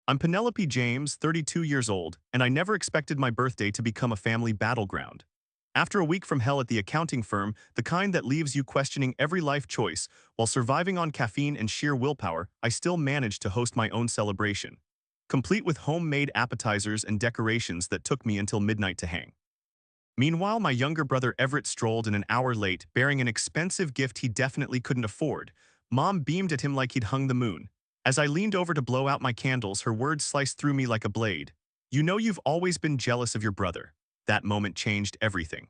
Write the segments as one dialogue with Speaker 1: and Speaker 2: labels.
Speaker 1: I'm Penelope James, 32 years old, and I never expected my birthday to become a family battleground. After a week from hell at the accounting firm, the kind that leaves you questioning every life choice, while surviving on caffeine and sheer willpower, I still managed to host my own celebration, complete with homemade appetizers and decorations that took me until midnight to hang. Meanwhile, my younger brother Everett strolled in an hour late, bearing an expensive gift he definitely couldn't afford. Mom beamed at him like he'd hung the moon. As I leaned over to blow out my candles, her words sliced through me like a blade. You know you've always been jealous of your brother. That moment changed everything.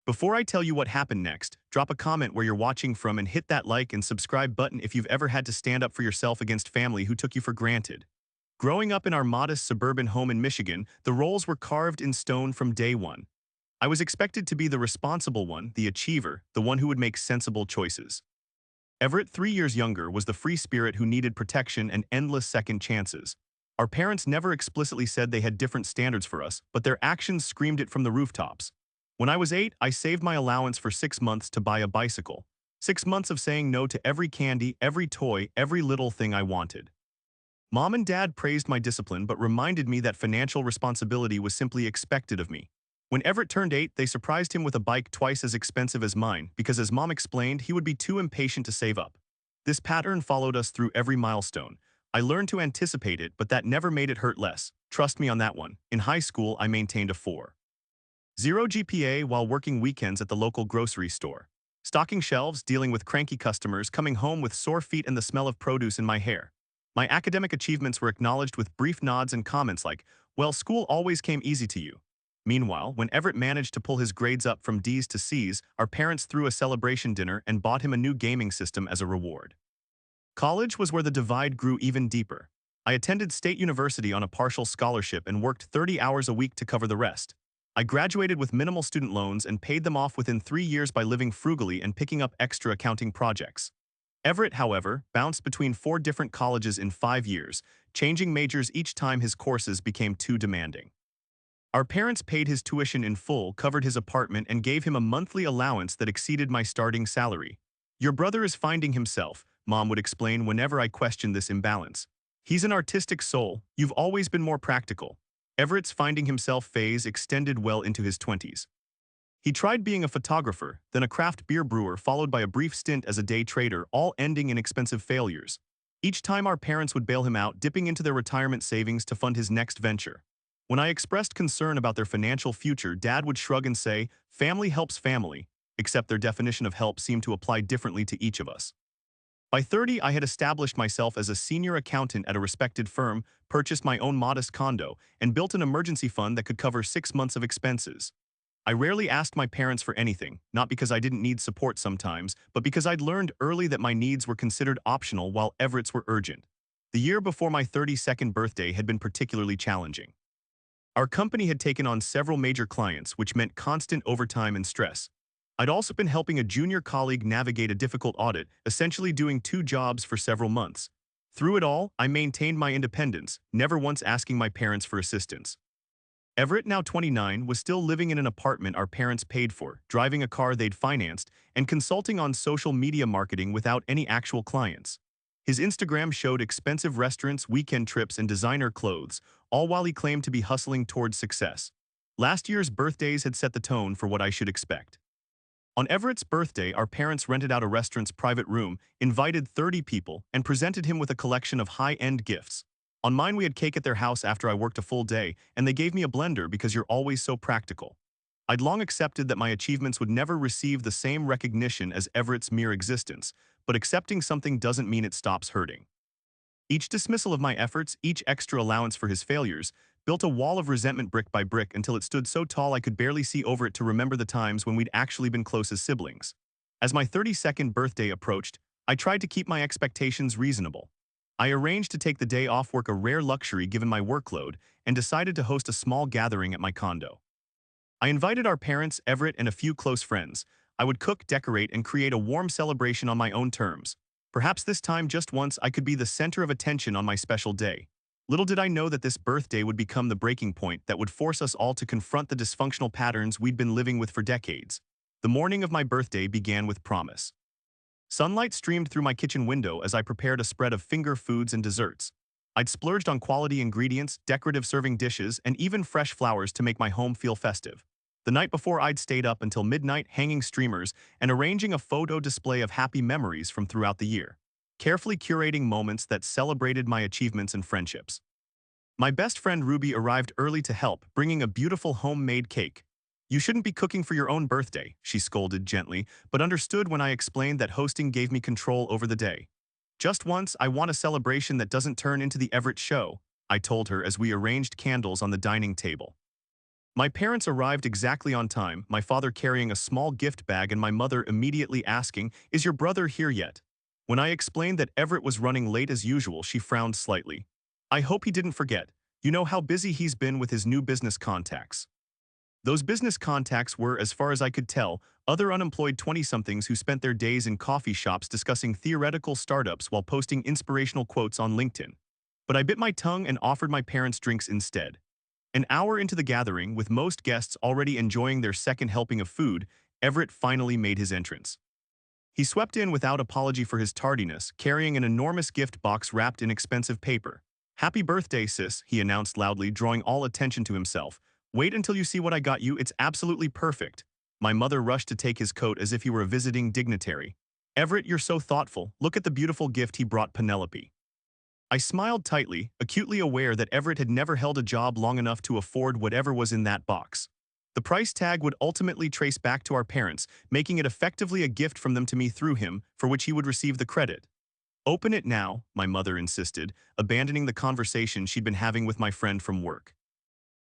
Speaker 1: Before I tell you what happened next, drop a comment where you're watching from and hit that like and subscribe button if you've ever had to stand up for yourself against family who took you for granted. Growing up in our modest suburban home in Michigan, the roles were carved in stone from day one. I was expected to be the responsible one, the achiever, the one who would make sensible choices. Everett, 3 years younger, was the free spirit who needed protection and endless second chances. Our parents never explicitly said they had different standards for us, but their actions screamed it from the rooftops. When I was 8, I saved my allowance for 6 months to buy a bicycle. 6 months of saying no to every candy, every toy, every little thing I wanted. Mom and Dad praised my discipline but reminded me that financial responsibility was simply expected of me. When Everett turned 8, they surprised him with a bike twice as expensive as mine because, as Mom explained, he would be too impatient to save up. This pattern followed us through every milestone. I learned to anticipate it, but that never made it hurt less. Trust me on that one. In high school, I maintained a 4.0 GPA while working weekends at the local grocery store. Stocking shelves, dealing with cranky customers, coming home with sore feet and the smell of produce in my hair. My academic achievements were acknowledged with brief nods and comments like, "Well, school always came easy to you." Meanwhile, when Everett managed to pull his grades up from D's to C's, our parents threw a celebration dinner and bought him a new gaming system as a reward. College was where the divide grew even deeper. I attended State University on a partial scholarship and worked 30 hours a week to cover the rest. I graduated with minimal student loans and paid them off within 3 years by living frugally and picking up extra accounting projects. Everett, however, bounced between 4 different colleges in 5 years, changing majors each time his courses became too demanding. Our parents paid his tuition in full, covered his apartment, and gave him a monthly allowance that exceeded my starting salary. Your brother is finding himself, Mom would explain whenever I questioned this imbalance. He's an artistic soul, you've always been more practical. Everett's finding himself phase extended well into his 20s. He tried being a photographer, then a craft beer brewer, followed by a brief stint as a day trader, all ending in expensive failures. Each time our parents would bail him out, dipping into their retirement savings to fund his next venture. When I expressed concern about their financial future, Dad would shrug and say, "Family helps family," except their definition of help seemed to apply differently to each of us. By 30, I had established myself as a senior accountant at a respected firm, purchased my own modest condo, and built an emergency fund that could cover 6 months of expenses. I rarely asked my parents for anything, not because I didn't need support sometimes, but because I'd learned early that my needs were considered optional while Everett's were urgent. The year before my 32nd birthday had been particularly challenging. Our company had taken on several major clients, which meant constant overtime and stress. I'd also been helping a junior colleague navigate a difficult audit, essentially doing 2 jobs for several months. Through it all, I maintained my independence, never once asking my parents for assistance. Everett, now 29, was still living in an apartment our parents paid for, driving a car they'd financed, and consulting on social media marketing without any actual clients. His Instagram showed expensive restaurants, weekend trips, and designer clothes, all while he claimed to be hustling towards success. Last year's birthdays had set the tone for what I should expect. On Everett's birthday, our parents rented out a restaurant's private room, invited 30 people, and presented him with a collection of high-end gifts. On mine, we had cake at their house after I worked a full day, and they gave me a blender because you're always so practical. I'd long accepted that my achievements would never receive the same recognition as Everett's mere existence, but accepting something doesn't mean it stops hurting. Each dismissal of my efforts, each extra allowance for his failures, built a wall of resentment brick by brick until it stood so tall I could barely see over it to remember the times when we'd actually been close as siblings. As my 32nd birthday approached, I tried to keep my expectations reasonable. I arranged to take the day off work, a rare luxury given my workload, and decided to host a small gathering at my condo. I invited our parents, Everett, and a few close friends. I would cook, decorate, and create a warm celebration on my own terms. Perhaps this time, just once, I could be the center of attention on my special day. Little did I know that this birthday would become the breaking point that would force us all to confront the dysfunctional patterns we'd been living with for decades. The morning of my birthday began with promise. Sunlight streamed through my kitchen window as I prepared a spread of finger foods and desserts. I'd splurged on quality ingredients, decorative serving dishes, and even fresh flowers to make my home feel festive. The night before, I'd stayed up until midnight hanging streamers and arranging a photo display of happy memories from throughout the year, carefully curating moments that celebrated my achievements and friendships. My best friend Ruby arrived early to help, bringing a beautiful homemade cake. "You shouldn't be cooking for your own birthday," she scolded gently, but understood when I explained that hosting gave me control over the day. "Just once, I want a celebration that doesn't turn into the Everett show," I told her as we arranged candles on the dining table. My parents arrived exactly on time, my father carrying a small gift bag and my mother immediately asking, "Is your brother here yet?" When I explained that Everett was running late as usual, she frowned slightly. "I hope he didn't forget. You know how busy he's been with his new business contacts." Those business contacts were, as far as I could tell, other unemployed 20-somethings who spent their days in coffee shops discussing theoretical startups while posting inspirational quotes on LinkedIn. But I bit my tongue and offered my parents drinks instead. An hour into the gathering, with most guests already enjoying their second helping of food, Everett finally made his entrance. He swept in without apology for his tardiness, carrying an enormous gift box wrapped in expensive paper. "Happy birthday, sis," he announced loudly, drawing all attention to himself. "Wait until you see what I got you, it's absolutely perfect." My mother rushed to take his coat as if he were a visiting dignitary. "Everett, you're so thoughtful. Look at the beautiful gift he brought Penelope." I smiled tightly, acutely aware that Everett had never held a job long enough to afford whatever was in that box. The price tag would ultimately trace back to our parents, making it effectively a gift from them to me through him, for which he would receive the credit. "Open it now," my mother insisted, abandoning the conversation she'd been having with my friend from work.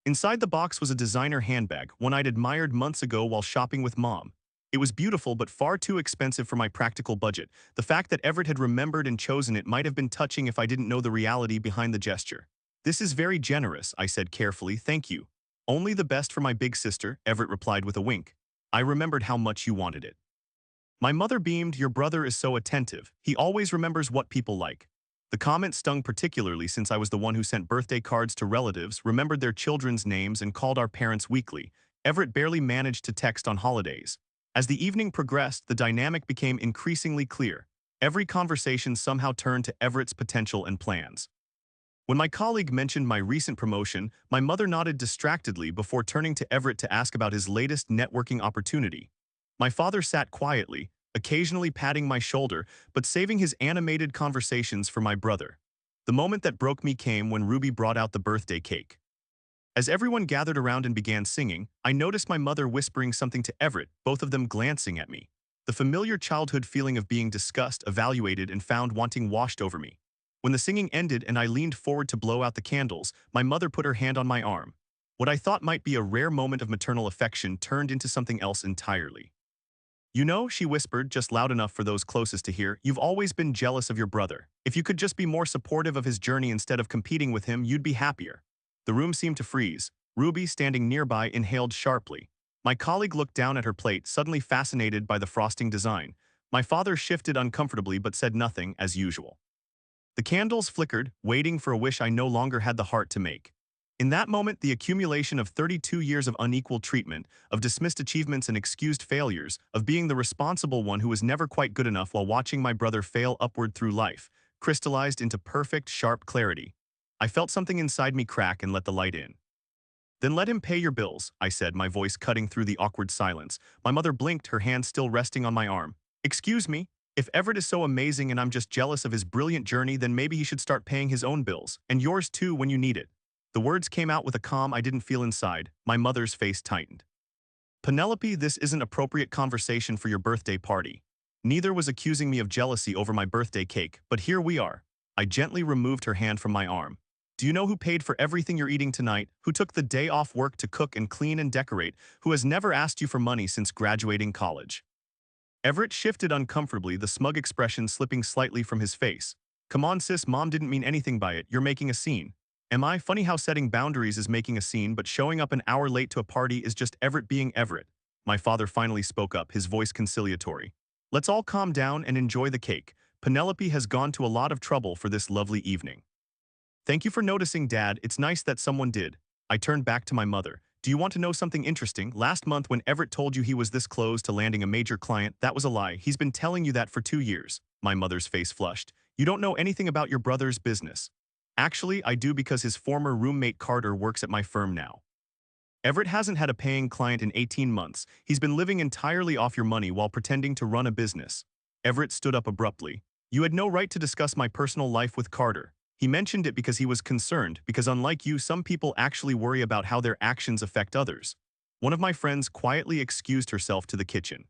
Speaker 1: Inside the box was a designer handbag, one I'd admired months ago while shopping with Mom. It was beautiful but far too expensive for my practical budget. The fact that Everett had remembered and chosen it might have been touching if I didn't know the reality behind the gesture. "This is very generous," I said carefully, "thank you." "Only the best for my big sister," Everett replied with a wink. "I remembered how much you wanted it." My mother beamed. "Your brother is so attentive. He always remembers what people like." The comment stung particularly since I was the one who sent birthday cards to relatives, remembered their children's names, and called our parents weekly. Everett barely managed to text on holidays. As the evening progressed, the dynamic became increasingly clear. Every conversation somehow turned to Everett's potential and plans. When my colleague mentioned my recent promotion, my mother nodded distractedly before turning to Everett to ask about his latest networking opportunity. My father sat quietly, occasionally patting my shoulder, but saving his animated conversations for my brother. The moment that broke me came when Ruby brought out the birthday cake. As everyone gathered around and began singing, I noticed my mother whispering something to Everett, both of them glancing at me. The familiar childhood feeling of being discussed, evaluated, and found wanting washed over me. When the singing ended and I leaned forward to blow out the candles, my mother put her hand on my arm. What I thought might be a rare moment of maternal affection turned into something else entirely. "You know," she whispered, just loud enough for those closest to hear, "you've always been jealous of your brother. If you could just be more supportive of his journey instead of competing with him, you'd be happier." The room seemed to freeze. Ruby, standing nearby, inhaled sharply. My colleague looked down at her plate, suddenly fascinated by the frosting design. My father shifted uncomfortably but said nothing, as usual. The candles flickered, waiting for a wish I no longer had the heart to make. In that moment, the accumulation of 32 years of unequal treatment, of dismissed achievements and excused failures, of being the responsible one who was never quite good enough while watching my brother fail upward through life, crystallized into perfect, sharp clarity. I felt something inside me crack and let the light in. "Then let him pay your bills," I said, my voice cutting through the awkward silence. My mother blinked, her hand still resting on my arm. "Excuse me? If Everett is so amazing and I'm just jealous of his brilliant journey, then maybe he should start paying his own bills, and yours too when you need it." The words came out with a calm I didn't feel inside. My mother's face tightened. "Penelope, this isn't appropriate conversation for your birthday party." Neither was accusing me of jealousy over my birthday cake, but here we are. I gently removed her hand from my arm. "Do you know who paid for everything you're eating tonight? Who took the day off work to cook and clean and decorate? Who has never asked you for money since graduating college?" Everett shifted uncomfortably, the smug expression slipping slightly from his face. "Come on, sis, Mom didn't mean anything by it. You're making a scene." Am I? Funny how setting boundaries is making a scene, but showing up an hour late to a party is just Everett being Everett. My father finally spoke up, his voice conciliatory. "Let's all calm down and enjoy the cake. Penelope has gone to a lot of trouble for this lovely evening." "Thank you for noticing, Dad. It's nice that someone did." I turned back to my mother. "Do you want to know something interesting? Last month when Everett told you he was this close to landing a major client, that was a lie. He's been telling you that for 2 years." My mother's face flushed. "You don't know anything about your brother's business." Actually, I do because his former roommate Carter works at my firm now. Everett hasn't had a paying client in 18 months. He's been living entirely off your money while pretending to run a business. Everett stood up abruptly. You had no right to discuss my personal life with Carter. He mentioned it because he was concerned, because unlike you, some people actually worry about how their actions affect others. One of my friends quietly excused herself to the kitchen.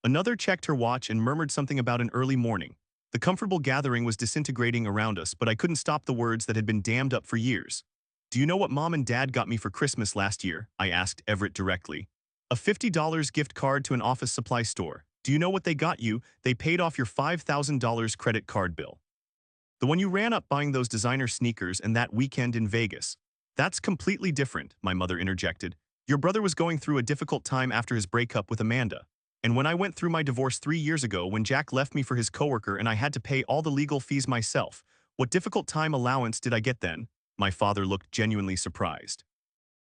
Speaker 1: Another checked her watch and murmured something about an early morning. The comfortable gathering was disintegrating around us, but I couldn't stop the words that had been dammed up for years. Do you know what Mom and Dad got me for Christmas last year? I asked Everett directly. A $50 gift card to an office supply store. Do you know what they got you? They paid off your $5,000 credit card bill. The one you ran up buying those designer sneakers and that weekend in Vegas. That's completely different, my mother interjected. Your brother was going through a difficult time after his breakup with Amanda. And when I went through my divorce 3 years ago when Jack left me for his coworker and I had to pay all the legal fees myself, what difficult time allowance did I get then? My father looked genuinely surprised.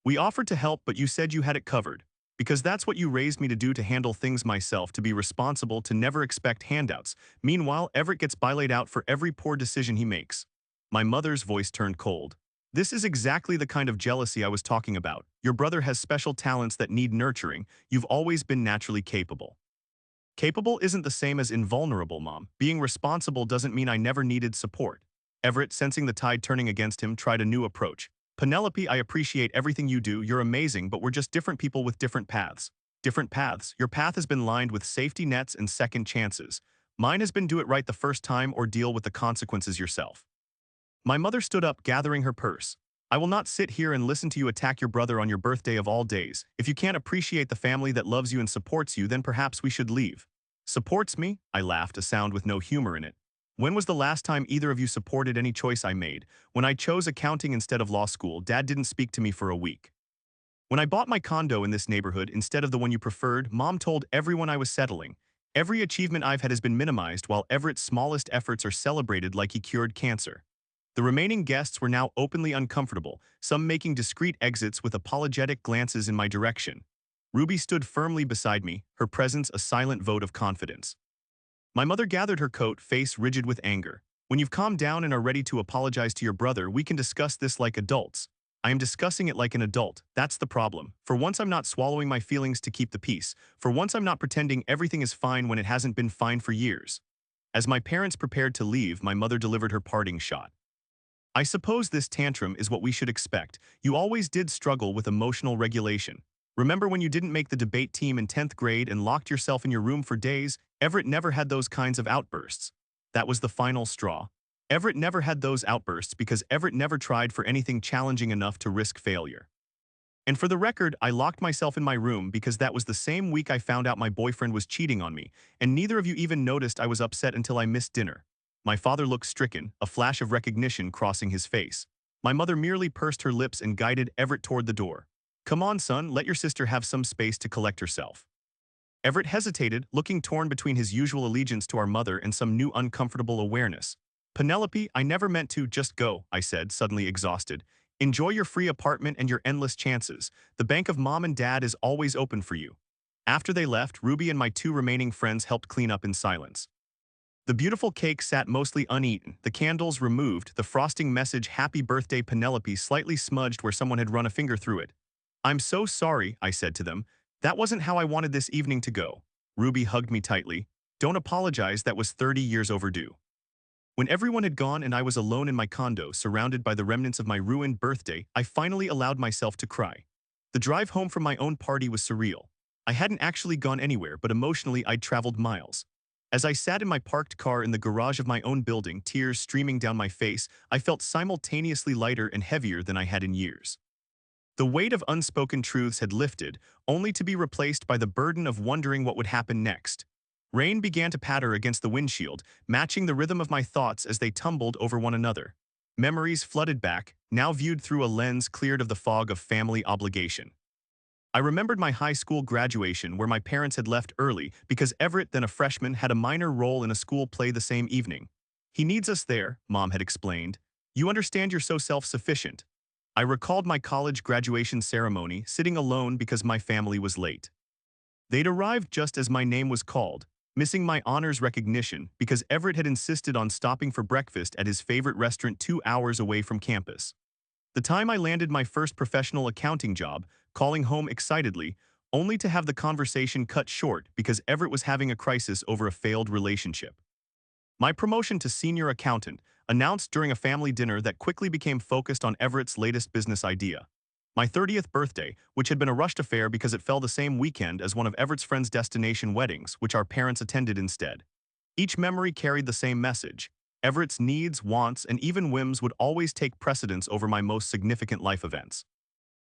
Speaker 1: We offered to help, but you said you had it covered. Because that's what you raised me to do, to handle things myself, to be responsible, to never expect handouts. Meanwhile, Everett gets bailaid out for every poor decision he makes. My mother's voice turned cold. This is exactly the kind of jealousy I was talking about. Your brother has special talents that need nurturing. You've always been naturally capable. Capable isn't the same as invulnerable, Mom. Being responsible doesn't mean I never needed support. Everett, sensing the tide turning against him, tried a new approach. Penelope, I appreciate everything you do. You're amazing, but we're just different people with different paths. Different paths. Your path has been lined with safety nets and second chances. Mine has been do it right the first time or deal with the consequences yourself. My mother stood up, gathering her purse. I will not sit here and listen to you attack your brother on your birthday of all days. If you can't appreciate the family that loves you and supports you, then perhaps we should leave. Supports me? I laughed, a sound with no humor in it. When was the last time either of you supported any choice I made? When I chose accounting instead of law school, Dad didn't speak to me for a week. When I bought my condo in this neighborhood instead of the one you preferred, Mom told everyone I was settling. Every achievement I've had has been minimized while Everett's smallest efforts are celebrated like he cured cancer. The remaining guests were now openly uncomfortable, some making discreet exits with apologetic glances in my direction. Ruby stood firmly beside me, her presence a silent vote of confidence. My mother gathered her coat, face rigid with anger. When you've calmed down and are ready to apologize to your brother, we can discuss this like adults. I am discussing it like an adult. That's the problem. For once, I'm not swallowing my feelings to keep the peace. For once, I'm not pretending everything is fine when it hasn't been fine for years. As my parents prepared to leave, my mother delivered her parting shot. I suppose this tantrum is what we should expect. You always did struggle with emotional regulation. Remember when you didn't make the debate team in 10th grade and locked yourself in your room for days? Everett never had those kinds of outbursts. That was the final straw. Everett never had those outbursts because Everett never tried for anything challenging enough to risk failure. And for the record, I locked myself in my room because that was the same week I found out my boyfriend was cheating on me, and neither of you even noticed I was upset until I missed dinner. My father looked stricken, a flash of recognition crossing his face. My mother merely pursed her lips and guided Everett toward the door. Come on, son, let your sister have some space to collect herself. Everett hesitated, looking torn between his usual allegiance to our mother and some new uncomfortable awareness. Penelope, I never meant to just go, I said, suddenly exhausted. Enjoy your free apartment and your endless chances. The bank of Mom and Dad is always open for you. After they left, Ruby and my two remaining friends helped clean up in silence. The beautiful cake sat mostly uneaten, the candles removed, the frosting message Happy Birthday Penelope slightly smudged where someone had run a finger through it. I'm so sorry, I said to them. That wasn't how I wanted this evening to go. Ruby hugged me tightly. Don't apologize, that was 30 years overdue. When everyone had gone and I was alone in my condo, surrounded by the remnants of my ruined birthday, I finally allowed myself to cry. The drive home from my own party was surreal. I hadn't actually gone anywhere, but emotionally I'd traveled miles. As I sat in my parked car in the garage of my own building, tears streaming down my face, I felt simultaneously lighter and heavier than I had in years. The weight of unspoken truths had lifted, only to be replaced by the burden of wondering what would happen next. Rain began to patter against the windshield, matching the rhythm of my thoughts as they tumbled over one another. Memories flooded back, now viewed through a lens cleared of the fog of family obligation. I remembered my high school graduation where my parents had left early because Everett, then a freshman, had a minor role in a school play the same evening. He needs us there, Mom had explained. You understand, you're so self-sufficient. I recalled my college graduation ceremony, sitting alone because my family was late. They'd arrived just as my name was called. missing my honors recognition because Everett had insisted on stopping for breakfast at his favorite restaurant 2 hours away from campus. The time I landed my first professional accounting job, calling home excitedly, only to have the conversation cut short because Everett was having a crisis over a failed relationship. My promotion to senior accountant, announced during a family dinner that quickly became focused on Everett's latest business idea. My 30th birthday, which had been a rushed affair because it fell the same weekend as one of Everett's friends' destination weddings, which our parents attended instead. Each memory carried the same message. Everett's needs, wants, and even whims would always take precedence over my most significant life events.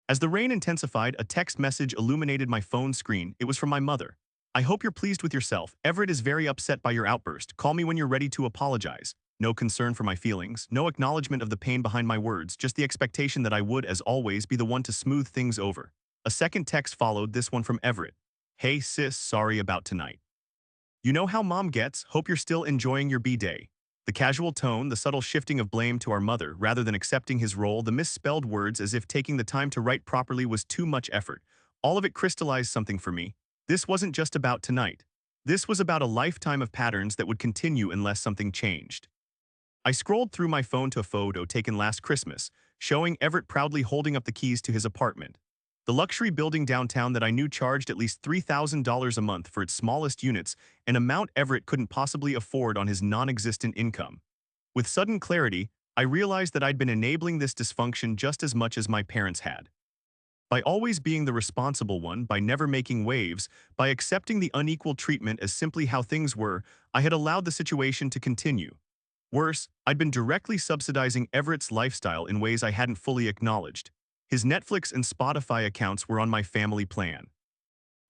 Speaker 1: As the rain intensified, a text message illuminated my phone screen. It was from my mother. "I hope you're pleased with yourself. Everett is very upset by your outburst. Call me when you're ready to apologize." No concern for my feelings, no acknowledgement of the pain behind my words, just the expectation that I would, as always, be the one to smooth things over. A second text followed, this one from Everett. "Hey sis, sorry about tonight. You know how mom gets, hope you're still enjoying your B-day." The casual tone, the subtle shifting of blame to our mother, rather than accepting his role, the misspelled words as if taking the time to write properly was too much effort. All of it crystallized something for me. This wasn't just about tonight. This was about a lifetime of patterns that would continue unless something changed. I scrolled through my phone to a photo taken last Christmas, showing Everett proudly holding up the keys to his apartment. The luxury building downtown that I knew charged at least $3,000 a month for its smallest units, an amount Everett couldn't possibly afford on his non-existent income. With sudden clarity, I realized that I'd been enabling this dysfunction just as much as my parents had. By always being the responsible one, by never making waves, by accepting the unequal treatment as simply how things were, I had allowed the situation to continue. Worse, I'd been directly subsidizing Everett's lifestyle in ways I hadn't fully acknowledged. His Netflix and Spotify accounts were on my family plan.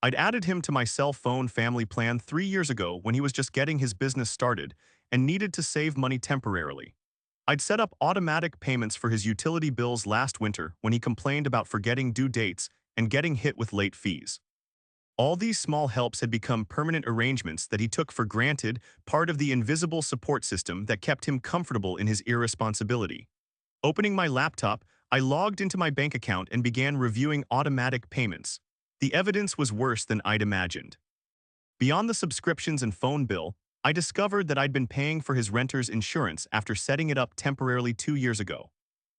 Speaker 1: I'd added him to my cell phone family plan 3 years ago when he was just getting his business started and needed to save money temporarily. I'd set up automatic payments for his utility bills last winter when he complained about forgetting due dates and getting hit with late fees. All these small helps had become permanent arrangements that he took for granted, part of the invisible support system that kept him comfortable in his irresponsibility. Opening my laptop, I logged into my bank account and began reviewing automatic payments. The evidence was worse than I'd imagined. Beyond the subscriptions and phone bill, I discovered that I'd been paying for his renter's insurance after setting it up temporarily 2 years ago.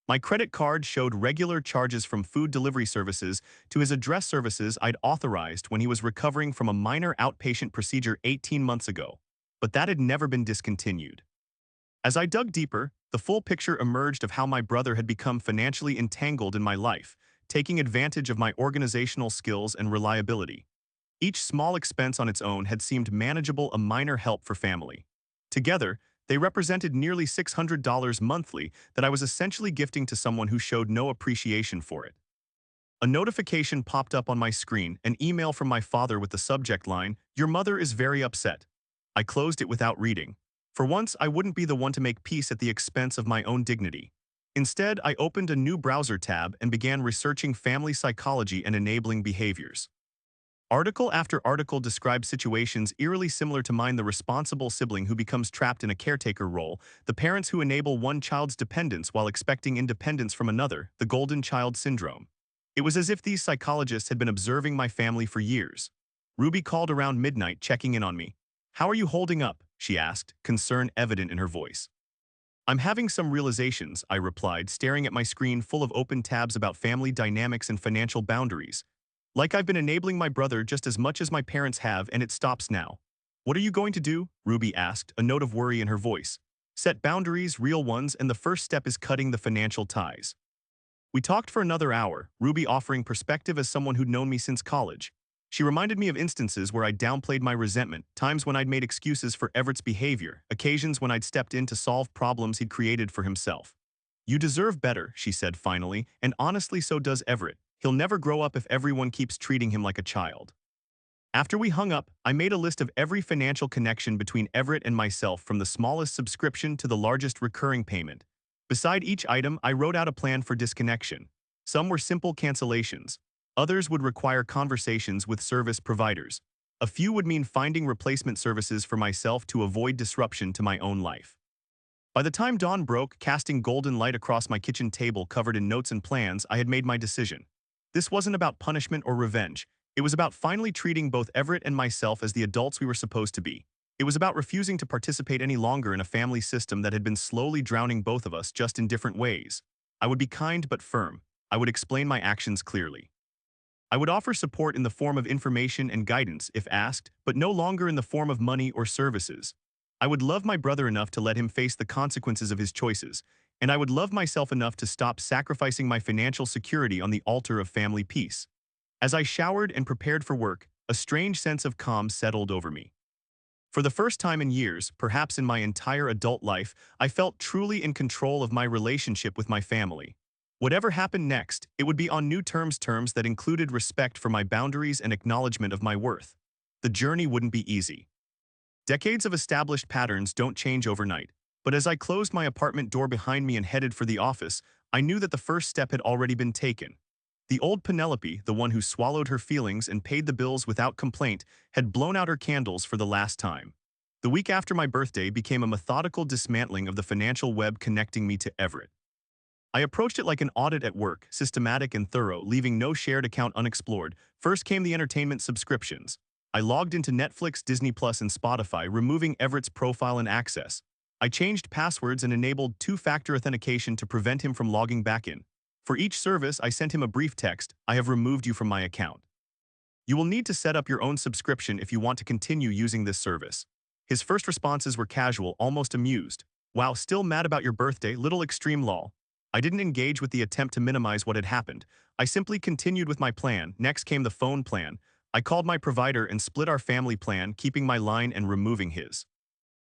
Speaker 1: My credit card showed regular charges from food delivery services to his address services I'd authorized when he was recovering from a minor outpatient procedure 18 months ago, but that had never been discontinued. As I dug deeper, the full picture emerged of how my brother had become financially entangled in my life, taking advantage of my organizational skills and reliability. Each small expense on its own had seemed manageable, a minor help for family. Together, they represented nearly $600 monthly that I was essentially gifting to someone who showed no appreciation for it. A notification popped up on my screen, an email from my father with the subject line, "Your mother is very upset." I closed it without reading. For once, I wouldn't be the one to make peace at the expense of my own dignity. Instead, I opened a new browser tab and began researching family psychology and enabling behaviors. Article after article described situations eerily similar to mine: the responsible sibling who becomes trapped in a caretaker role, the parents who enable one child's dependence while expecting independence from another, the golden child syndrome. It was as if these psychologists had been observing my family for years. Ruby called around midnight, checking in on me. "How are you holding up?" she asked, concern evident in her voice. "I'm having some realizations," I replied, staring at my screen full of open tabs about family dynamics and financial boundaries. "Like I've been enabling my brother just as much as my parents have, and it stops now." "What are you going to do?" Ruby asked, a note of worry in her voice. "Set boundaries, real ones, and the first step is cutting the financial ties." We talked for another hour, Ruby offering perspective as someone who'd known me since college. She reminded me of instances where I'd downplayed my resentment, times when I'd made excuses for Everett's behavior, occasions when I'd stepped in to solve problems he'd created for himself. "You deserve better," she said finally, "and honestly so does Everett. He'll never grow up if everyone keeps treating him like a child." After we hung up, I made a list of every financial connection between Everett and myself, from the smallest subscription to the largest recurring payment. Beside each item, I wrote out a plan for disconnection. Some were simple cancellations. Others would require conversations with service providers. A few would mean finding replacement services for myself to avoid disruption to my own life. By the time dawn broke, casting golden light across my kitchen table covered in notes and plans, I had made my decision. This wasn't about punishment or revenge. It was about finally treating both Everett and myself as the adults we were supposed to be. It was about refusing to participate any longer in a family system that had been slowly drowning both of us, just in different ways. I would be kind but firm. I would explain my actions clearly. I would offer support in the form of information and guidance if asked, but no longer in the form of money or services. I would love my brother enough to let him face the consequences of his choices, and I would love myself enough to stop sacrificing my financial security on the altar of family peace. As I showered and prepared for work, a strange sense of calm settled over me. For the first time in years, perhaps in my entire adult life, I felt truly in control of my relationship with my family. Whatever happened next, it would be on new terms that included respect for my boundaries and acknowledgement of my worth. The journey wouldn't be easy. Decades of established patterns don't change overnight, but as I closed my apartment door behind me and headed for the office, I knew that the first step had already been taken. The old Penelope, the one who swallowed her feelings and paid the bills without complaint, had blown out her candles for the last time. The week after my birthday became a methodical dismantling of the financial web connecting me to Everett. I approached it like an audit at work, systematic and thorough, leaving no shared account unexplored. First came the entertainment subscriptions. I logged into Netflix, Disney Plus, and Spotify, removing Everett's profile and access. I changed passwords and enabled two-factor authentication to prevent him from logging back in. For each service, I sent him a brief text: "I have removed you from my account. You will need to set up your own subscription if you want to continue using this service." His first responses were casual, almost amused. "Wow, still mad about your birthday? Little extreme lol." I didn't engage with the attempt to minimize what had happened. I simply continued with my plan. Next came the phone plan. I called my provider and split our family plan, keeping my line and removing his.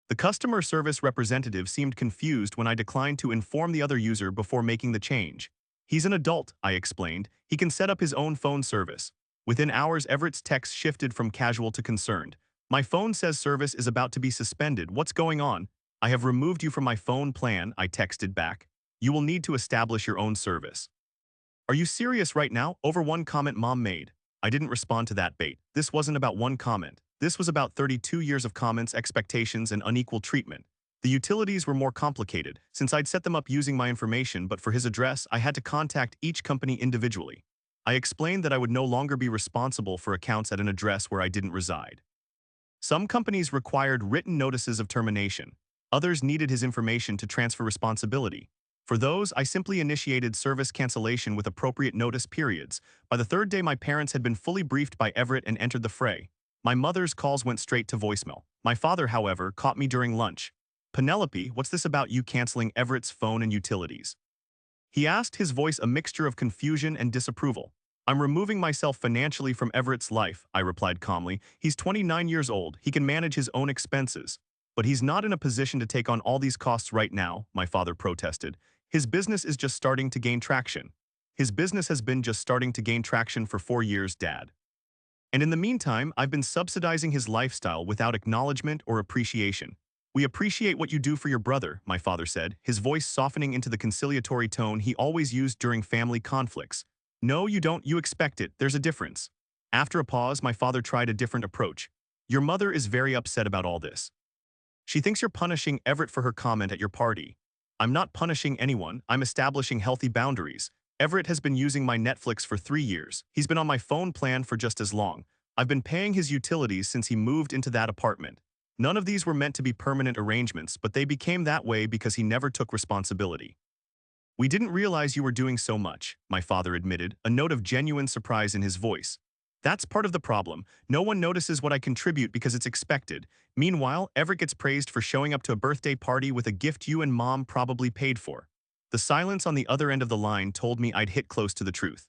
Speaker 1: The customer service representative seemed confused when I declined to inform the other user before making the change. "He's an adult," I explained. "He can set up his own phone service." Within hours, Everett's text shifted from casual to concerned. "My phone says service is about to be suspended. What's going on?" "I have removed you from my phone plan," I texted back. "You will need to establish your own service." "Are you serious right now?" Over one comment Mom made. I didn't respond to that bait. This wasn't about one comment. This was about 32 years of comments, expectations, and unequal treatment. The utilities were more complicated, since I'd set them up using my information, but for his address, I had to contact each company individually. I explained that I would no longer be responsible for accounts at an address where I didn't reside. Some companies required written notices of termination. Others needed his information to transfer responsibility. For those, I simply initiated service cancellation with appropriate notice periods. By the third day, my parents had been fully briefed by Everett and entered the fray. My mother's calls went straight to voicemail. My father, however, caught me during lunch. "Penelope, what's this about you canceling Everett's phone and utilities?" he asked, his voice a mixture of confusion and disapproval. "I'm removing myself financially from Everett's life," I replied calmly. "He's 29 years old. He can manage his own expenses. But he's not in a position to take on all these costs right now," my father protested. "His business is just starting to gain traction." "His business has been just starting to gain traction for 4 years, Dad. And in the meantime, I've been subsidizing his lifestyle without acknowledgement or appreciation." "We appreciate what you do for your brother," my father said, his voice softening into the conciliatory tone he always used during family conflicts. "No, you don't. You expect it. There's a difference." After a pause, my father tried a different approach. "Your mother is very upset about all this. She thinks you're punishing Everett for her comment at your party." "I'm not punishing anyone. I'm establishing healthy boundaries. Everett has been using my Netflix for 3 years. He's been on my phone plan for just as long. I've been paying his utilities since he moved into that apartment. None of these were meant to be permanent arrangements, but they became that way because he never took responsibility." "We didn't realize you were doing so much," my father admitted, a note of genuine surprise in his voice. "That's part of the problem. No one notices what I contribute because it's expected. Meanwhile, Everett gets praised for showing up to a birthday party with a gift you and Mom probably paid for." The silence on the other end of the line told me I'd hit close to the truth.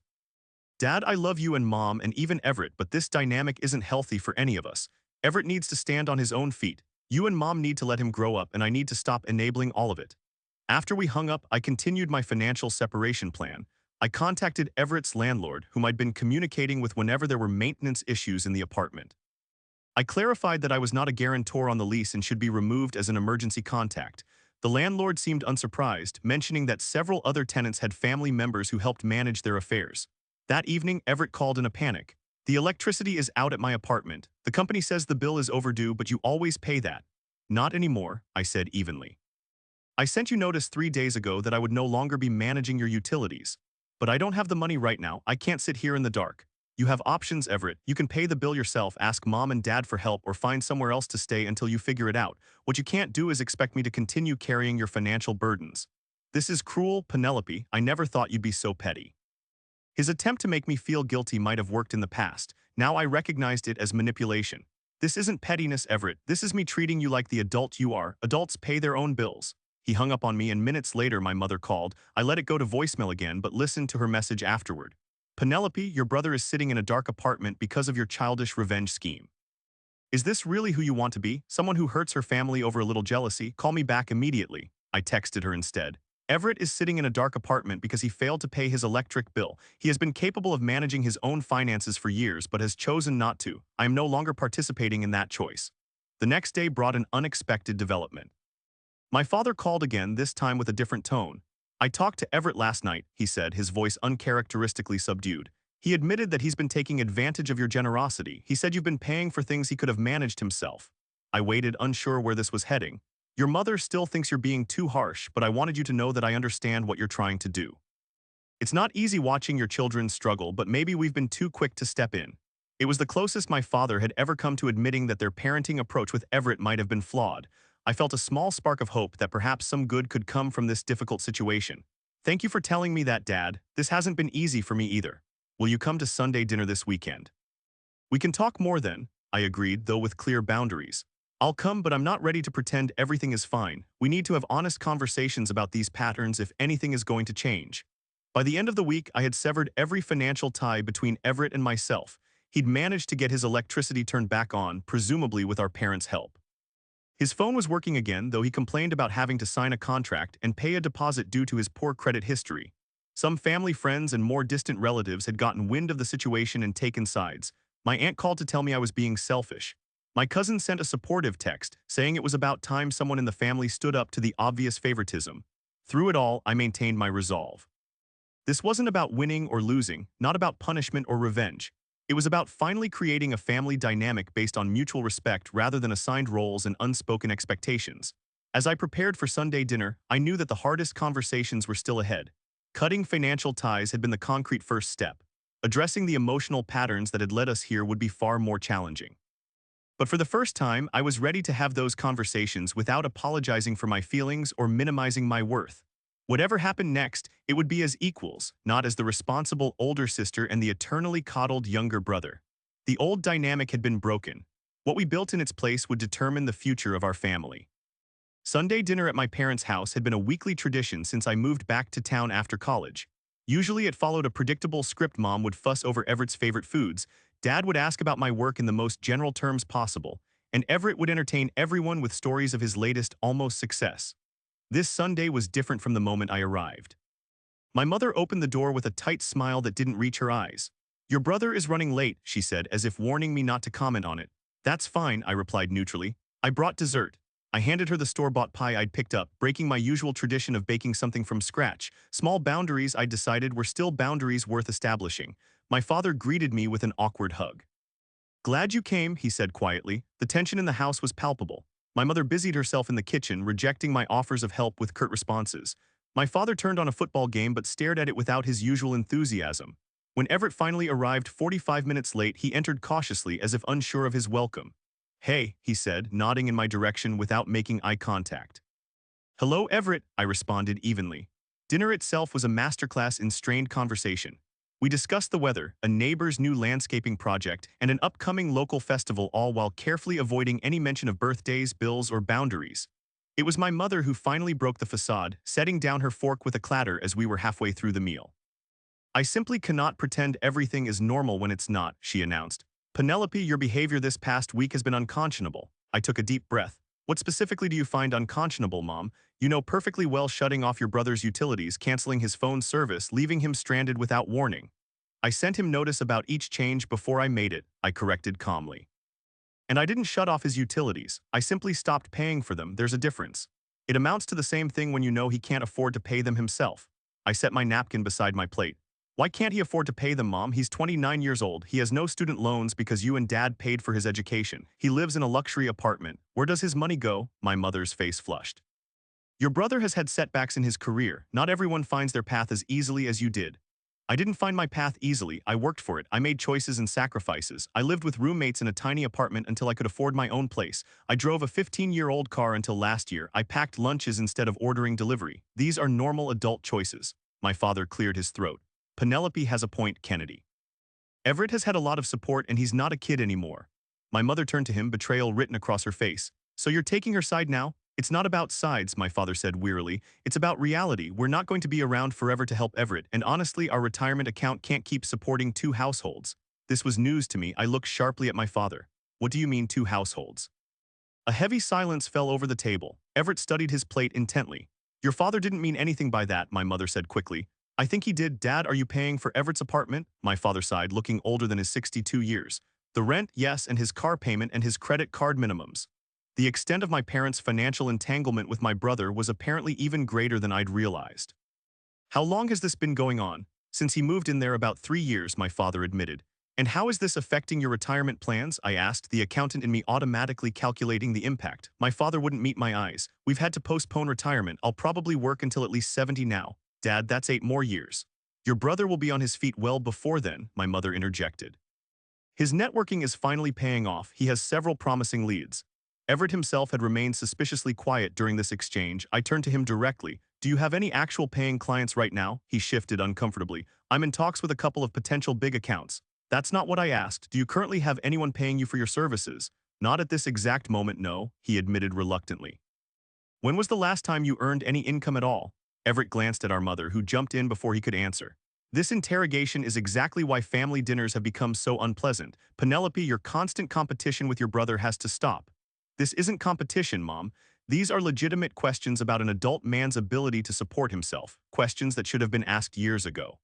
Speaker 1: "Dad, I love you and Mom and even Everett, but this dynamic isn't healthy for any of us. Everett needs to stand on his own feet. You and Mom need to let him grow up, and I need to stop enabling all of it." After we hung up, I continued my financial separation plan. I contacted Everett's landlord, whom I'd been communicating with whenever there were maintenance issues in the apartment. I clarified that I was not a guarantor on the lease and should be removed as an emergency contact. The landlord seemed unsurprised, mentioning that several other tenants had family members who helped manage their affairs. That evening, Everett called in a panic. "The electricity is out at my apartment. The company says the bill is overdue, but you always pay that." "Not anymore," I said evenly. "I sent you notice 3 days ago that I would no longer be managing your utilities. But I don't have the money right now. I can't sit here in the dark." You have options, Everett. You can pay the bill yourself, ask mom and dad for help, or find somewhere else to stay until you figure it out. What you can't do is expect me to continue carrying your financial burdens. This is cruel, Penelope. I never thought you'd be so petty. His attempt to make me feel guilty might have worked in the past. Now I recognized it as manipulation. This isn't pettiness, Everett. This is me treating you like the adult you are. Adults pay their own bills. He hung up on me, and minutes later my mother called. I let it go to voicemail again, but listened to her message afterward. Penelope, your brother is sitting in a dark apartment because of your childish revenge scheme. Is this really who you want to be? Someone who hurts her family over a little jealousy? Call me back immediately. I texted her instead. Everett is sitting in a dark apartment because he failed to pay his electric bill. He has been capable of managing his own finances for years but has chosen not to. I am no longer participating in that choice. The next day brought an unexpected development. My father called again, this time with a different tone. I talked to Everett last night, he said, his voice uncharacteristically subdued. He admitted that he's been taking advantage of your generosity. He said you've been paying for things he could have managed himself. I waited, unsure where this was heading. Your mother still thinks you're being too harsh, but I wanted you to know that I understand what you're trying to do. It's not easy watching your children struggle, but maybe we've been too quick to step in. It was the closest my father had ever come to admitting that their parenting approach with Everett might have been flawed. I felt a small spark of hope that perhaps some good could come from this difficult situation. Thank you for telling me that, Dad. This hasn't been easy for me either. Will you come to Sunday dinner this weekend? We can talk more then, I agreed, though with clear boundaries. I'll come, but I'm not ready to pretend everything is fine. We need to have honest conversations about these patterns if anything is going to change. By the end of the week, I had severed every financial tie between Everett and myself. He'd managed to get his electricity turned back on, presumably with our parents' help. His phone was working again, though he complained about having to sign a contract and pay a deposit due to his poor credit history. Some family friends and more distant relatives had gotten wind of the situation and taken sides. My aunt called to tell me I was being selfish. My cousin sent a supportive text, saying it was about time someone in the family stood up to the obvious favoritism. Through it all, I maintained my resolve. This wasn't about winning or losing, not about punishment or revenge. It was about finally creating a family dynamic based on mutual respect rather than assigned roles and unspoken expectations. As I prepared for Sunday dinner, I knew that the hardest conversations were still ahead. Cutting financial ties had been the concrete first step. Addressing the emotional patterns that had led us here would be far more challenging. But for the first time, I was ready to have those conversations without apologizing for my feelings or minimizing my worth. Whatever happened next, it would be as equals, not as the responsible older sister and the eternally coddled younger brother. The old dynamic had been broken. What we built in its place would determine the future of our family. Sunday dinner at my parents' house had been a weekly tradition since I moved back to town after college. Usually it followed a predictable script. Mom would fuss over Everett's favorite foods, Dad would ask about my work in the most general terms possible, and Everett would entertain everyone with stories of his latest almost success. This Sunday was different from the moment I arrived. My mother opened the door with a tight smile that didn't reach her eyes. Your brother is running late, she said, as if warning me not to comment on it. That's fine, I replied neutrally. I brought dessert. I handed her the store-bought pie I'd picked up, breaking my usual tradition of baking something from scratch. Small boundaries, I decided, were still boundaries worth establishing. My father greeted me with an awkward hug. Glad you came, he said quietly. The tension in the house was palpable. My mother busied herself in the kitchen, rejecting my offers of help with curt responses. My father turned on a football game but stared at it without his usual enthusiasm. When Everett finally arrived 45 minutes late, he entered cautiously as if unsure of his welcome. Hey, he said, nodding in my direction without making eye contact. Hello, Everett, I responded evenly. Dinner itself was a masterclass in strained conversation. We discussed the weather, a neighbor's new landscaping project, and an upcoming local festival, all while carefully avoiding any mention of birthdays, bills, or boundaries. It was my mother who finally broke the facade, setting down her fork with a clatter as we were halfway through the meal. I simply cannot pretend everything is normal when it's not, she announced. Penelope, your behavior this past week has been unconscionable. I took a deep breath. What specifically do you find unconscionable, Mom? You know perfectly well shutting off your brother's utilities, canceling his phone service, leaving him stranded without warning. I sent him notice about each change before I made it, I corrected calmly. And I didn't shut off his utilities. I simply stopped paying for them. There's a difference. It amounts to the same thing when you know he can't afford to pay them himself. I set my napkin beside my plate. Why can't he afford to pay them, Mom? He's 29 years old. He has no student loans because you and Dad paid for his education. He lives in a luxury apartment. Where does his money go? My mother's face flushed. Your brother has had setbacks in his career. Not everyone finds their path as easily as you did. I didn't find my path easily. I worked for it. I made choices and sacrifices. I lived with roommates in a tiny apartment until I could afford my own place. I drove a 15-year-old car until last year. I packed lunches instead of ordering delivery. These are normal adult choices. My father cleared his throat. Penelope has a point, Kennedy. Everett has had a lot of support and he's not a kid anymore. My mother turned to him, betrayal written across her face. So you're taking her side now? It's not about sides, my father said wearily. It's about reality. We're not going to be around forever to help Everett, and honestly, our retirement account can't keep supporting two households. This was news to me. I looked sharply at my father. What do you mean, two households? A heavy silence fell over the table. Everett studied his plate intently. Your father didn't mean anything by that, my mother said quickly. I think he did. Dad, are you paying for Everett's apartment? My father sighed, looking older than his 62 years. The rent, yes, and his car payment and his credit card minimums. The extent of my parents' financial entanglement with my brother was apparently even greater than I'd realized. How long has this been going on? Since he moved in there about 3 years, my father admitted. And how is this affecting your retirement plans? I asked, the accountant in me automatically calculating the impact. My father wouldn't meet my eyes. We've had to postpone retirement. I'll probably work until at least 70 now. Dad, that's 8 more years. Your brother will be on his feet well before then, my mother interjected. His networking is finally paying off. He has several promising leads. Everett himself had remained suspiciously quiet during this exchange. I turned to him directly. Do you have any actual paying clients right now? He shifted uncomfortably. I'm in talks with a couple of potential big accounts. That's not what I asked. Do you currently have anyone paying you for your services? Not at this exact moment, no, he admitted reluctantly. When was the last time you earned any income at all? Everett glanced at our mother, who jumped in before he could answer. This interrogation is exactly why family dinners have become so unpleasant. Penelope, your constant competition with your brother has to stop. This isn't competition, Mom. These are legitimate questions about an adult man's ability to support himself, questions that should have been asked years ago.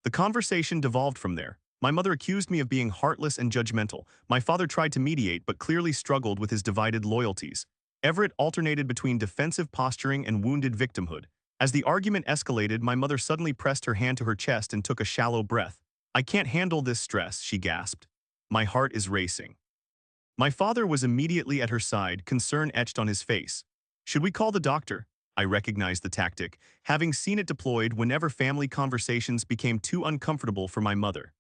Speaker 1: The conversation devolved from there. My mother accused me of being heartless and judgmental. My father tried to mediate but clearly struggled with his divided loyalties. Everett alternated between defensive posturing and wounded victimhood. As the argument escalated, my mother suddenly pressed her hand to her chest and took a shallow breath. I can't handle this stress, she gasped. My heart is racing. My father was immediately at her side, concern etched on his face. Should we call the doctor? I recognized the tactic, having seen it deployed whenever family conversations became too uncomfortable for my mother.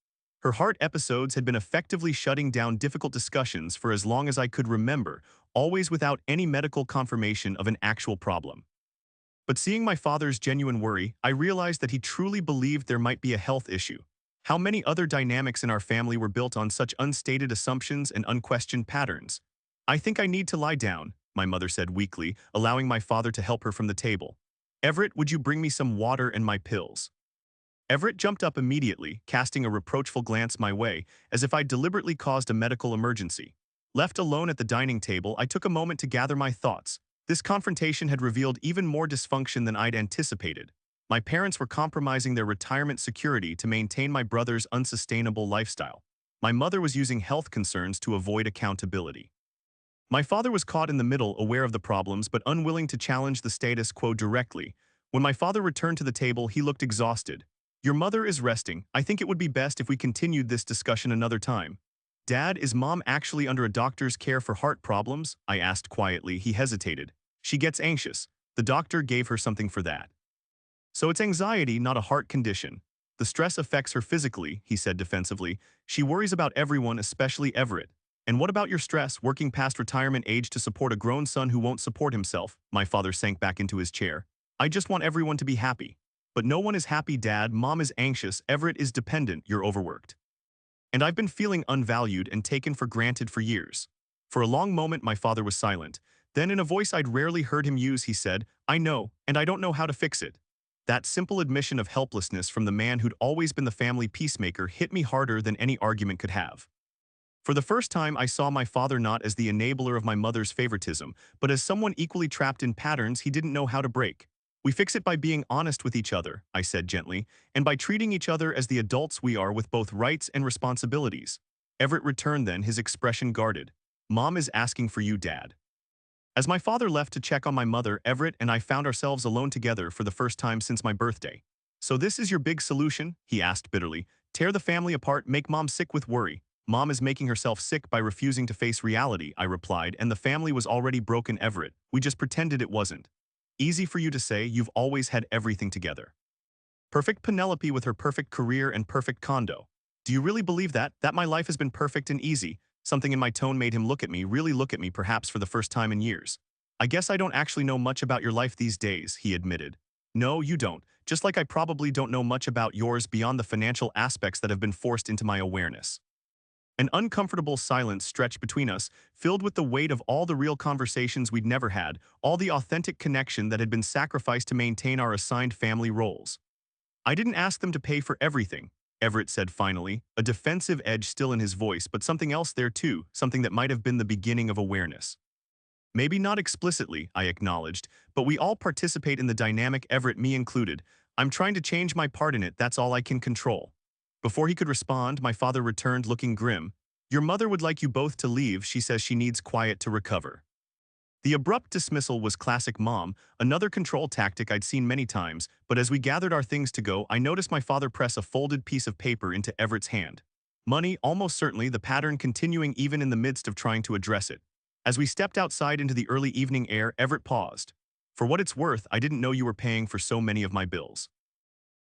Speaker 1: Her heart episodes had been effectively shutting down difficult discussions for as long as I could remember, always without any medical confirmation of an actual problem. But seeing my father's genuine worry, I realized that he truly believed there might be a health issue. How many other dynamics in our family were built on such unstated assumptions and unquestioned patterns? I think I need to lie down, my mother said weakly, allowing my father to help her from the table. Everett, would you bring me some water and my pills? Everett jumped up immediately, casting a reproachful glance my way, as if I'd deliberately caused a medical emergency. Left alone at the dining table, I took a moment to gather my thoughts. This confrontation had revealed even more dysfunction than I'd anticipated. My parents were compromising their retirement security to maintain my brother's unsustainable lifestyle. My mother was using health concerns to avoid accountability. My father was caught in the middle, aware of the problems but unwilling to challenge the status quo directly. When my father returned to the table, he looked exhausted. Your mother is resting. I think it would be best if we continued this discussion another time. Dad, is Mom actually under a doctor's care for heart problems? I asked quietly. He hesitated. She gets anxious. The doctor gave her something for that. So it's anxiety, not a heart condition. The stress affects her physically, he said defensively. She worries about everyone, especially Everett. And what about your stress, working past retirement age to support a grown son who won't support himself? My father sank back into his chair. I just want everyone to be happy. But no one is happy, Dad. Mom is anxious. Everett is dependent. You're overworked. And I've been feeling unvalued and taken for granted for years. For a long moment, my father was silent. Then, in a voice I'd rarely heard him use, he said, I know, and I don't know how to fix it. That simple admission of helplessness from the man who'd always been the family peacemaker hit me harder than any argument could have. For the first time, I saw my father not as the enabler of my mother's favoritism, but as someone equally trapped in patterns he didn't know how to break. We fix it by being honest with each other, I said gently, and by treating each other as the adults we are with both rights and responsibilities. Everett returned then, his expression guarded. Mom is asking for you, Dad. As my father left to check on my mother, Everett and I found ourselves alone together for the first time since my birthday. So this is your big solution? He asked bitterly. Tear the family apart, make Mom sick with worry. Mom is making herself sick by refusing to face reality, I replied, and the family was already broken, Everett. We just pretended it wasn't. Easy for you to say, you've always had everything together. Perfect Penelope with her perfect career and perfect condo. Do you really believe that? That my life has been perfect and easy? Something in my tone made him look at me, really look at me, perhaps for the first time in years. I guess I don't actually know much about your life these days, he admitted. No, you don't. Just like I probably don't know much about yours beyond the financial aspects that have been forced into my awareness. An uncomfortable silence stretched between us, filled with the weight of all the real conversations we'd never had, all the authentic connection that had been sacrificed to maintain our assigned family roles. I didn't ask them to pay for everything, Everett said finally, a defensive edge still in his voice, but something else there too, something that might have been the beginning of awareness. Maybe not explicitly, I acknowledged, but we all participate in the dynamic, Everett, me included. I'm trying to change my part in it, that's all I can control. Before he could respond, my father returned looking grim. Your mother would like you both to leave, she says she needs quiet to recover. The abrupt dismissal was classic mom, another control tactic I'd seen many times, but as we gathered our things to go, I noticed my father press a folded piece of paper into Everett's hand. Money, almost certainly, the pattern continuing even in the midst of trying to address it. As we stepped outside into the early evening air, Everett paused. For what it's worth, I didn't know you were paying for so many of my bills.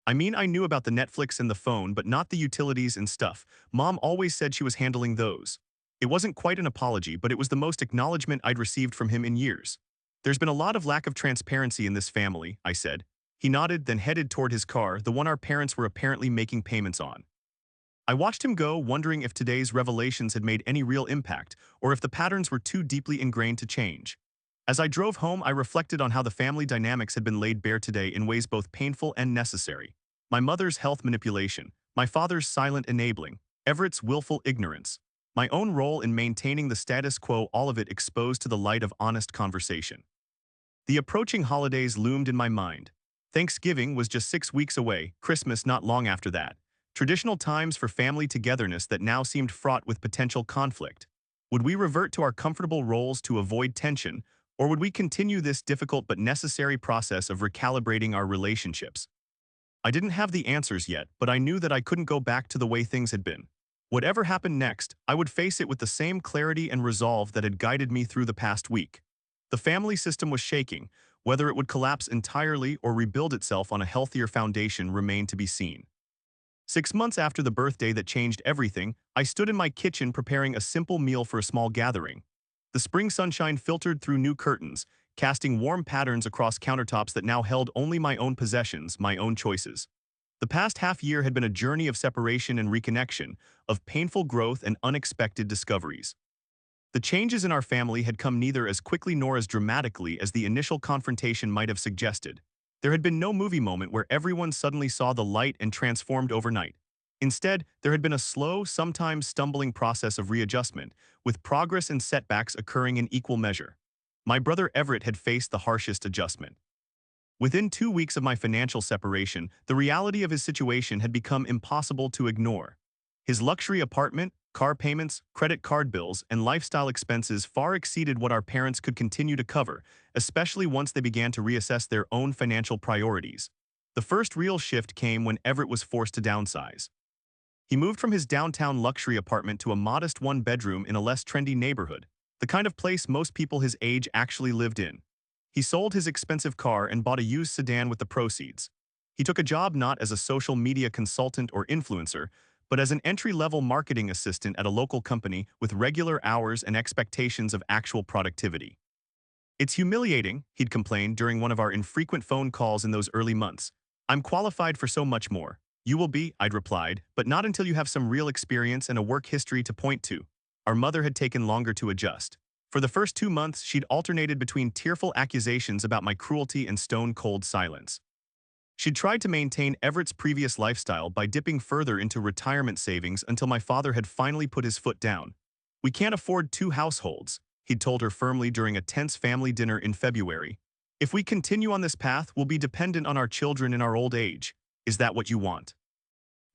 Speaker 1: I mean, I knew about the Netflix and the phone, but not the utilities and stuff. Mom always said she was handling those. It wasn't quite an apology, but it was the most acknowledgement I'd received from him in years. There's been a lot of lack of transparency in this family, I said. He nodded, then headed toward his car, the one our parents were apparently making payments on. I watched him go, wondering if today's revelations had made any real impact, or if the patterns were too deeply ingrained to change. As I drove home, I reflected on how the family dynamics had been laid bare today in ways both painful and necessary. My mother's health manipulation, my father's silent enabling, Everett's willful ignorance, my own role in maintaining the status quo, all of it exposed to the light of honest conversation. The approaching holidays loomed in my mind. Thanksgiving was just 6 weeks away, Christmas not long after that. Traditional times for family togetherness that now seemed fraught with potential conflict. Would we revert to our comfortable roles to avoid tension, or would we continue this difficult but necessary process of recalibrating our relationships? I didn't have the answers yet, but I knew that I couldn't go back to the way things had been. Whatever happened next, I would face it with the same clarity and resolve that had guided me through the past week. The family system was shaking. Whether it would collapse entirely or rebuild itself on a healthier foundation remained to be seen. 6 months after the birthday that changed everything, I stood in my kitchen preparing a simple meal for a small gathering. The spring sunshine filtered through new curtains, casting warm patterns across countertops that now held only my own possessions, my own choices. The past half year had been a journey of separation and reconnection, of painful growth and unexpected discoveries. The changes in our family had come neither as quickly nor as dramatically as the initial confrontation might have suggested. There had been no movie moment where everyone suddenly saw the light and transformed overnight. Instead, there had been a slow, sometimes stumbling process of readjustment, with progress and setbacks occurring in equal measure. My brother Everett had faced the harshest adjustment. Within 2 weeks of my financial separation, the reality of his situation had become impossible to ignore. His luxury apartment, car payments, credit card bills, and lifestyle expenses far exceeded what our parents could continue to cover, especially once they began to reassess their own financial priorities. The first real shift came when Everett was forced to downsize. He moved from his downtown luxury apartment to a modest one-bedroom in a less trendy neighborhood, the kind of place most people his age actually lived in. He sold his expensive car and bought a used sedan with the proceeds. He took a job not as a social media consultant or influencer, but as an entry-level marketing assistant at a local company with regular hours and expectations of actual productivity. It's humiliating, he'd complained during one of our infrequent phone calls in those early months. I'm qualified for so much more. You will be, I'd replied, but not until you have some real experience and a work history to point to. Our mother had taken longer to adjust. For the first 2 months, she'd alternated between tearful accusations about my cruelty and stone-cold silence. She'd tried to maintain Everett's previous lifestyle by dipping further into retirement savings until my father had finally put his foot down. We can't afford 2 households, he'd told her firmly during a tense family dinner in February. If we continue on this path, we'll be dependent on our children in our old age. Is that what you want?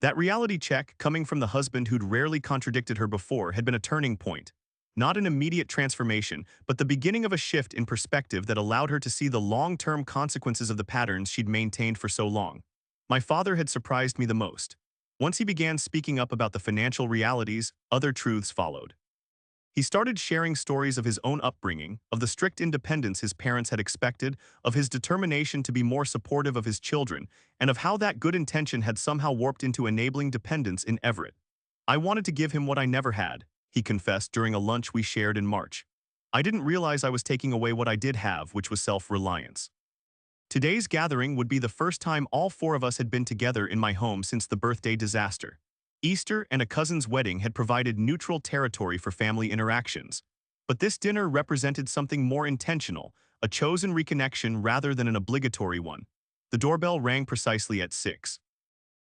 Speaker 1: That reality check, coming from the husband who'd rarely contradicted her before, had been a turning point. Not an immediate transformation, but the beginning of a shift in perspective that allowed her to see the long-term consequences of the patterns she'd maintained for so long. My father had surprised me the most. Once he began speaking up about the financial realities, other truths followed. He started sharing stories of his own upbringing, of the strict independence his parents had expected, of his determination to be more supportive of his children, and of how that good intention had somehow warped into enabling dependence in Everett. "I wanted to give him what I never had," he confessed during a lunch we shared in March. "I didn't realize I was taking away what I did have, which was self-reliance." Today's gathering would be the first time all four of us had been together in my home since the birthday disaster. Easter and a cousin's wedding had provided neutral territory for family interactions. But this dinner represented something more intentional, a chosen reconnection rather than an obligatory one. The doorbell rang precisely at 6.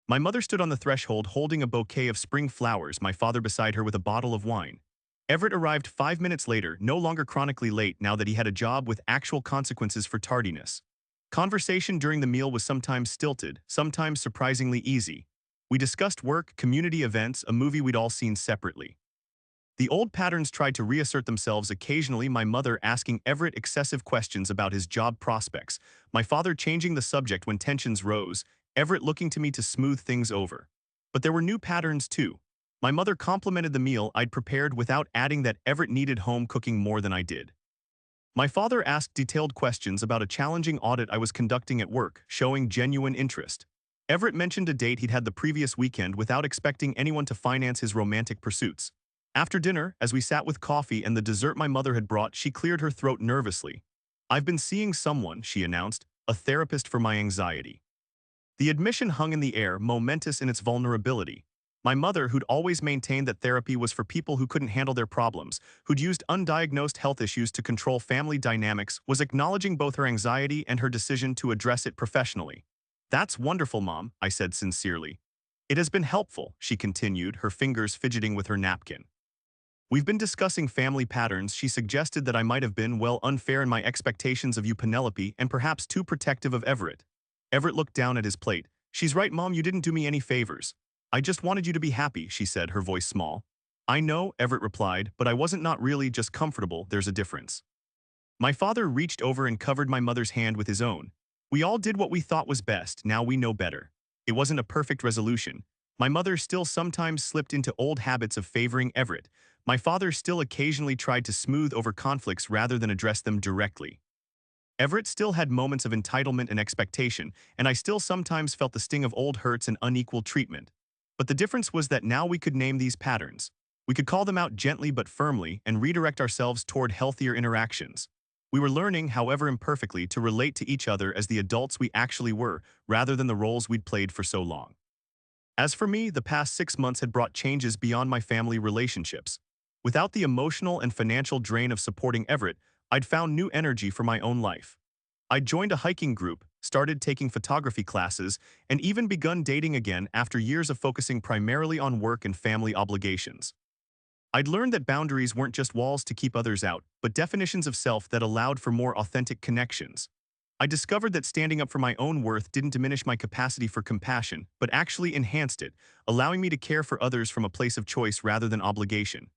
Speaker 1: My mother stood on the threshold holding a bouquet of spring flowers, my father beside her with a bottle of wine. Everett arrived 5 minutes later, no longer chronically late now that he had a job with actual consequences for tardiness. Conversation during the meal was sometimes stilted, sometimes surprisingly easy. We discussed work, community events, a movie we'd all seen separately. The old patterns tried to reassert themselves occasionally, my mother asking Everett excessive questions about his job prospects, my father changing the subject when tensions rose, Everett looking to me to smooth things over. But there were new patterns too. My mother complimented the meal I'd prepared without adding that Everett needed home cooking more than I did. My father asked detailed questions about a challenging audit I was conducting at work, showing genuine interest. Everett mentioned a date he'd had the previous weekend without expecting anyone to finance his romantic pursuits. After dinner, as we sat with coffee and the dessert my mother had brought, she cleared her throat nervously. "I've been seeing someone," she announced, "a therapist for my anxiety." The admission hung in the air, momentous in its vulnerability. My mother, who'd always maintained that therapy was for people who couldn't handle their problems, who'd used undiagnosed health issues to control family dynamics, was acknowledging both her anxiety and her decision to address it professionally. "That's wonderful, Mom," I said sincerely. "It has been helpful," she continued, her fingers fidgeting with her napkin. "We've been discussing family patterns. She suggested that I might have been, well, unfair in my expectations of you, Penelope, and perhaps too protective of Everett." Everett looked down at his plate. "She's right, Mom, you didn't do me any favors. I just wanted you to be happy," she said, her voice small. "I know," Everett replied, "but I wasn't not really just comfortable. There's a difference." My father reached over and covered my mother's hand with his own. "We all did what we thought was best, now we know better." It wasn't a perfect resolution. My mother still sometimes slipped into old habits of favoring Everett. My father still occasionally tried to smooth over conflicts rather than address them directly. Everett still had moments of entitlement and expectation, and I still sometimes felt the sting of old hurts and unequal treatment. But the difference was that now we could name these patterns. We could call them out gently but firmly and redirect ourselves toward healthier interactions. We were learning, however imperfectly, to relate to each other as the adults we actually were, rather than the roles we'd played for so long. As for me, the past 6 months had brought changes beyond my family relationships. Without the emotional and financial drain of supporting Everett, I'd found new energy for my own life. I'd joined a hiking group, started taking photography classes, and even begun dating again after years of focusing primarily on work and family obligations. I'd learned that boundaries weren't just walls to keep others out, but definitions of self that allowed for more authentic connections. I discovered that standing up for my own worth didn't diminish my capacity for compassion, but actually enhanced it, allowing me to care for others from a place of choice rather than obligation.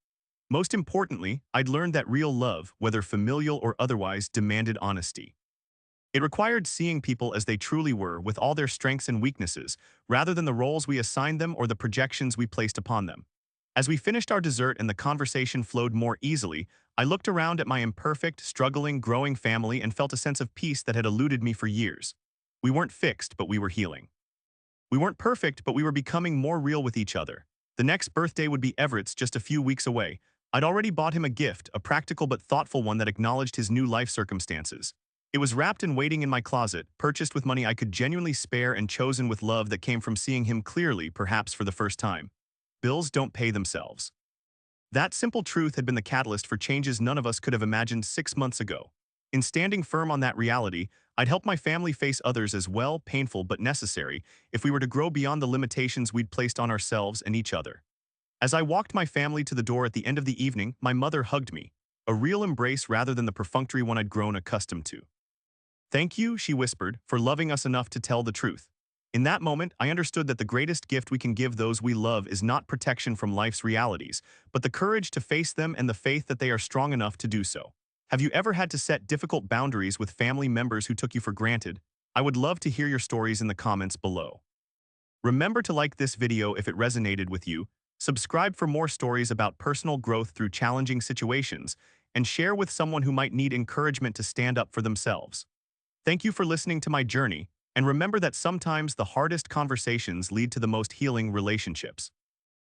Speaker 1: Most importantly, I'd learned that real love, whether familial or otherwise, demanded honesty. It required seeing people as they truly were, with all their strengths and weaknesses, rather than the roles we assigned them or the projections we placed upon them. As we finished our dessert and the conversation flowed more easily, I looked around at my imperfect, struggling, growing family and felt a sense of peace that had eluded me for years. We weren't fixed, but we were healing. We weren't perfect, but we were becoming more real with each other. The next birthday would be Everett's, just a few weeks away. I'd already bought him a gift, a practical but thoughtful one that acknowledged his new life circumstances. It was wrapped and waiting in my closet, purchased with money I could genuinely spare and chosen with love that came from seeing him clearly, perhaps for the first time. Bills don't pay themselves. That simple truth had been the catalyst for changes none of us could have imagined 6 months ago. In standing firm on that reality, I'd help my family face others as well, painful but necessary, if we were to grow beyond the limitations we'd placed on ourselves and each other. As I walked my family to the door at the end of the evening, my mother hugged me, a real embrace rather than the perfunctory one I'd grown accustomed to. "Thank you," she whispered, "for loving us enough to tell the truth." In that moment, I understood that the greatest gift we can give those we love is not protection from life's realities, but the courage to face them and the faith that they are strong enough to do so. Have you ever had to set difficult boundaries with family members who took you for granted? I would love to hear your stories in the comments below. Remember to like this video if it resonated with you, Subscribe for more stories about personal growth through challenging situations, and share with someone who might need encouragement to stand up for themselves. Thank you for listening to my journey, and remember that sometimes the hardest conversations lead to the most healing relationships.